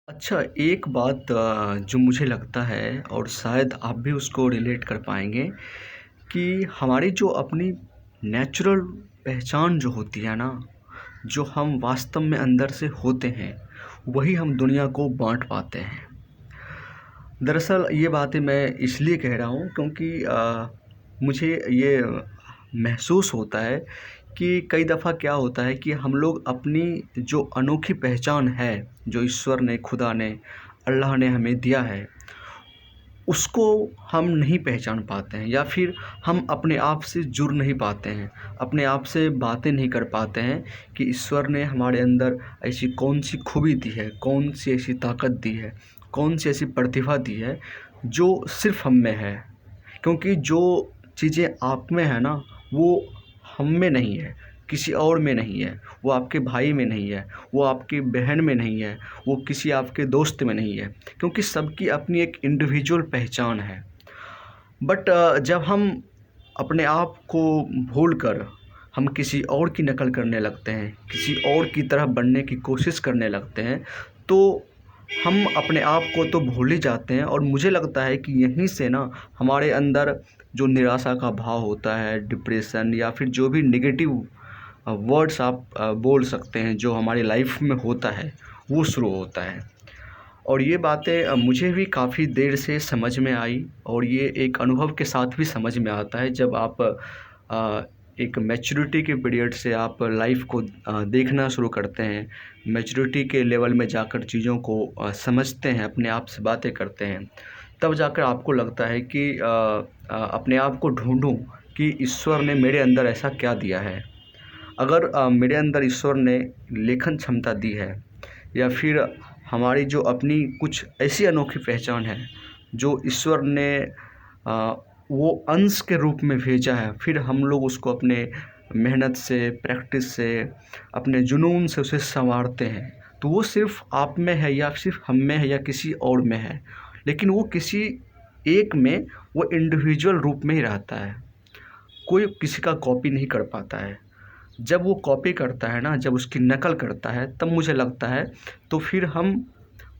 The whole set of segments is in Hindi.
अच्छा, एक बात जो मुझे लगता है और शायद आप भी उसको रिलेट कर पाएँगे कि हमारी जो अपनी नेचुरल पहचान जो होती है ना, जो हम वास्तव में अंदर से होते हैं, वही हम दुनिया को बाँट पाते हैं। दरअसल ये बातें मैं इसलिए कह रहा हूँ क्योंकि मुझे ये महसूस होता है कि कई दफ़ा क्या होता है कि हम लोग अपनी जो अनोखी पहचान है, जो ईश्वर ने, खुदा ने, अल्लाह ने हमें दिया है, उसको हम नहीं पहचान पाते हैं या फिर हम अपने आप से जुड़ नहीं पाते हैं, अपने आप से बातें नहीं कर पाते हैं कि ईश्वर ने हमारे अंदर ऐसी कौन-सी खूबी दी है, कौन-सी ऐसी ताकत दी है, कौन-सी ऐसी प्रतिभा दी है, जो सिर्फ़ हम में है। क्योंकि जो चीज़ें आप में है ना, वो हम में नहीं है, किसी और में नहीं है, वो आपके भाई में नहीं है, वो आपकी बहन में नहीं है, वो किसी आपके दोस्त में नहीं है, क्योंकि सबकी अपनी एक इंडिविजुअल पहचान है। बट जब हम अपने आप को भूलकर हम किसी और की नकल करने लगते हैं, किसी और की तरह बनने की कोशिश करने लगते हैं, तो हम अपने आप को तो भूल ही जाते हैं और मुझे लगता है कि यहीं से ना हमारे अंदर जो निराशा का भाव होता है, डिप्रेशन या फिर जो भी नेगेटिव वर्ड्स आप बोल सकते हैं, जो हमारी लाइफ में होता है, वो शुरू होता है। और ये बातें मुझे भी काफ़ी देर से समझ में आई और ये एक अनुभव के साथ भी समझ में आता है जब आप एक मैच्योरिटी के पीरियड से आप लाइफ को देखना शुरू करते हैं, मैच्योरिटी के लेवल में जाकर चीज़ों को समझते हैं, अपने आप से बातें करते हैं, तब जाकर आपको लगता है कि अपने आप को ढूँढूँ कि ईश्वर ने मेरे अंदर ऐसा क्या दिया है। अगर मेरे अंदर ईश्वर ने लेखन क्षमता दी है या फिर हमारी जो अपनी कुछ ऐसी अनोखी पहचान है जो ईश्वर ने अ, वो अंश के रूप में भेजा है, फिर हम लोग उसको अपने मेहनत से, प्रैक्टिस से, अपने जुनून से उसे सँवारते हैं, तो वो सिर्फ़ आप में है या सिर्फ़ हम में है या किसी और में है, लेकिन वो किसी एक में वो इंडिविजुअल रूप में ही रहता है। कोई किसी का कॉपी नहीं कर पाता है। जब वो कॉपी करता है ना, जब उसकी नकल करता है, तब मुझे लगता है तो फिर हम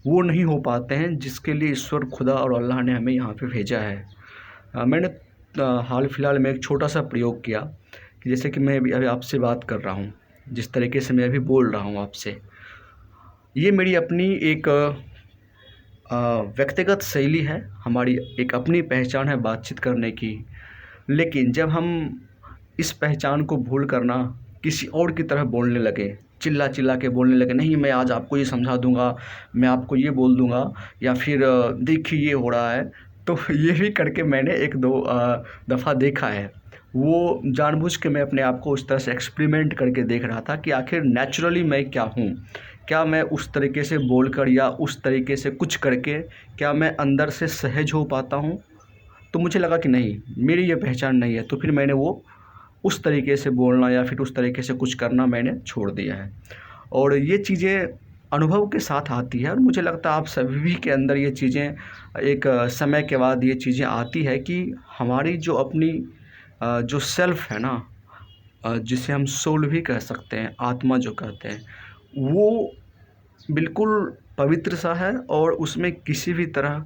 वो नहीं हो पाते हैं जिसके लिए ईश्वर, खुदा और अल्लाह ने हमें यहाँ पे भेजा है। मैंने हाल-फिलहाल में एक छोटा-सा प्रयोग किया कि जैसे कि मैं अभी अभी आपसे बात कर रहा हूँ, जिस तरीके से मैं अभी बोल रहा हूँ आपसे, ये मेरी अपनी एक व्यक्तिगत शैली है, हमारी एक अपनी पहचान है बातचीत करने की। लेकिन जब हम इस पहचान को भूल कर ना किसी और की तरह बोलने लगे, चिल्ला-चिल्ला के बोलने लगे, नहीं मैं आज आपको ये समझा दूँगा, मैं आपको ये बोल दूँगा या फिर देखिए ये हो रहा है। तो ये भी करके मैंने 1-2 दफ़ा देखा है। वो जानबूझ के मैं अपने आप को उस तरह से एक्सपेरिमेंट करके देख रहा था कि आखिर नेचुरली मैं क्या हूँ? क्या मैं उस तरीके से बोलकर या उस तरीके से कुछ करके क्या मैं अंदर से सहज हो पाता हूँ? तो मुझे लगा कि नहीं, मेरी ये पहचान नहीं है, तो फिर मैंने वो उस तरीके से बोलना या फिर उस तरीके से कुछ करना मैंने छोड़ दिया है। और ये चीज़ें अनुभव के साथ आती है और मुझे लगता है आप सभी के अंदर ये चीज़ें एक समय के बाद ये चीज़ें आती है कि हमारी जो अपनी जो सेल्फ़ है ना, जिसे हम सोल भी कह सकते हैं, आत्मा जो कहते हैं, वो बिल्कुल पवित्र-सा है और उसमें किसी भी तरह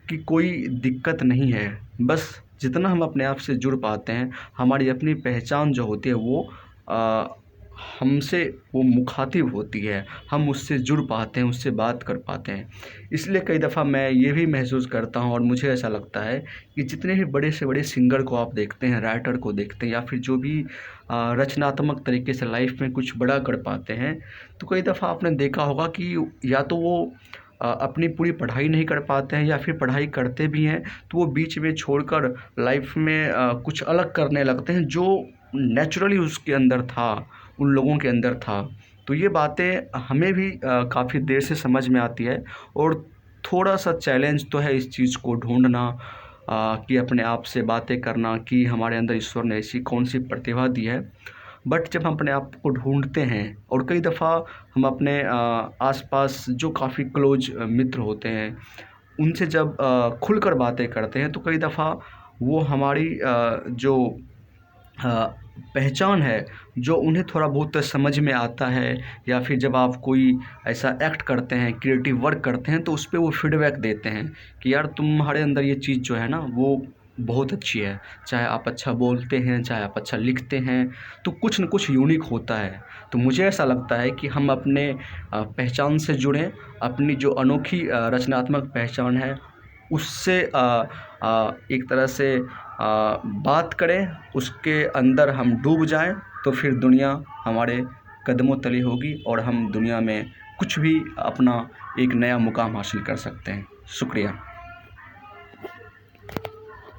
कि कोई दिक्कत नहीं है। बस जितना हम अपने आप से जुड़ पाते हैं, हमारी अपनी पहचान जो होती है वो अ, हमसे वो मुख़ातिब होती है। हम उससे जुड़ पाते हैं, उससे बात कर पाते हैं। इसलिए कई दफ़ा मैं ये भी महसूस करता हूँ और मुझे ऐसा लगता है कि जितने भी बड़े से बड़े सिंगर को आप देखते हैं, राइटर को देखते हैं या फिर जो भी रचनात्मक तरीके से लाइफ़ में कुछ बड़ा कर पाते हैं, तो कई दफ़ा आपने देखा होगा कि या तो वो अपनी पूरी पढ़ाई नहीं कर पाते हैं या फिर पढ़ाई करते भी हैं तो वो बीच में छोड़कर लाइफ में कुछ अलग करने लगते हैं जो नेचुरली उसके अंदर था, उन लोगों के अंदर था। तो ये बातें हमें भी काफ़ी देर से समझ में आती है और थोड़ा-सा चैलेंज तो है इस चीज़ को ढूँढना, कि अपने आप से बातें करना कि हमारे अंदर ईश्वर ने ऐसी कौन-सी प्रतिभा दी है। बट जब हम अपने आप को ढूँढते हैं और कई दफ़ा हम अपने आस-पास जो काफ़ी क्लोज़ मित्र होते हैं, उनसे जब खुलकर बातें करते हैं तो कई दफ़ा वो हमारी जो पहचान है, जो उन्हें थोड़ा बहुत समझ में आता है, या फिर जब आप कोई ऐसा एक्ट करते हैं, क्रिएटिव वर्क करते हैं, तो उस पे वो फीडबैक देते हैं कि यार तुम्हारे अंदर ये चीज़ जो है ना वो बहुत अच्छी है। चाहे आप अच्छा बोलते हैं, चाहे आप अच्छा लिखते हैं, तो कुछ न कुछ यूनिक होता है। तो मुझे ऐसा लगता है कि हम अपने पहचान से जुड़ें, अपनी जो अनोखी रचनात्मक पहचान है उससे एक तरह से बात करें, उसके अंदर हम डूब जाएं, तो फिर दुनिया हमारे कदमों तले होगी और हम दुनिया में कुछ भी अपना एक नया मुकाम हासिल कर सकते हैं। शुक्रिया।